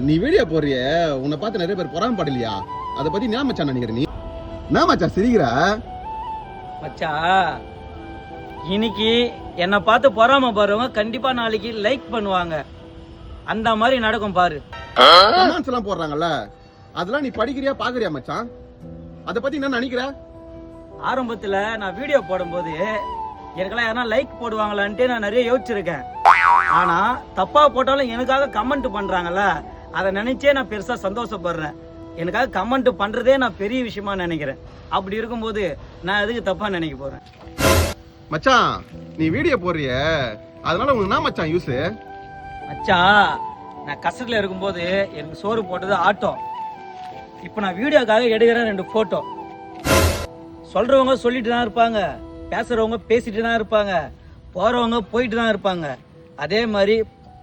நீ வீடியோ போறிய உன்னை பார்த்து நிறைய பேர் பொறாம படலையா? அதை பத்தி என்ன மச்சான் நினைக்கிற நீ? என்ன மச்சான் சிரிக்கிற? மச்சான் இன்னைக்கு என்னை பார்த்து பொறாம பாருவங்க கண்டிப்பா நாளைக்கு லைக் பண்ணுவாங்க. அந்த மாதிரி நடக்கும் பாரு. கமெண்ட்ஸ் எல்லாம் போடுறாங்கல்ல, அதெல்லாம் நீ படிக்கிறியா பாக்குறியா மச்சான்? அதை பத்தி என்ன நினைக்கிற? ஆரம்பத்துல நான் வீடியோ போடும்போது எனக்கெல்லாம் யாரா லைக் போடுவாங்களான்ட்டு நான் நிறைய யோசிச்சிருக்கேன். ஆனா தப்பா போட்டாலும் எனக்காக கமெண்ட் பண்றாங்கல்ல, அதை நினைச்சே நான் பெருசா சந்தோஷப்படுறேன். எனக்காக கமெண்ட் பண்றதே நான் பெரிய விஷயமா நினைக்கிறேன். அப்படி இருக்கும்போது நான் எதுக்கு தப்பா நினைக்க போறேன்? மச்சான் நீ வீடியோ போறிய அதனால உனக்கு என்ன மச்சான் யூஸ்? மச்சான் நான் கஷ்டத்துல இருக்கும்போது எனக்கு சோறு போட்டது ஆட்டோ. இப்ப நான் வீடியோக்காக எடுக்கிறேன் 2 போட்டோ. சொல்றவங்க சொல்லிட்டு தான் இருப்பாங்க, பேசுறவங்க பேசிட்டு தான் இருப்பாங்க, போறவங்க போயிட்டு தான் இருப்பாங்க. அதே மாதிரி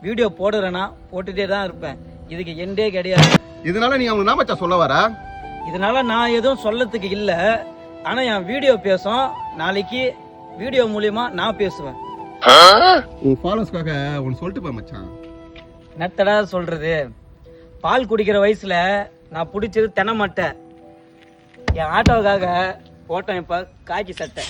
வீடியோ போடுறேன்னா போட்டுட்டே தான் இருப்பேன். இதுக்கு எண்டே கிடையாது. இதனால நீ அவங்களுக்கு என்ன மச்சான் சொல்ல வர? இதனால நான் எதுவும் சொல்லத்துக்கு இல்ல. ஆனா என் வீடியோ பேசும், நாளைக்கு வீடியோ மூலியமா நான் பேசுவேன். உன் ஃபாலோவர்ஸ்க்காக உன் சொல்லிட்டு போ மச்சான். நத்தடா சொல்றது, பால் குடிக்கிற வயசுல நான் பிடிச்சது தென்னை மட்டை. என் ஆட்டோவுக்காக போட்டேன் இப்ப காக்கி சட்டை.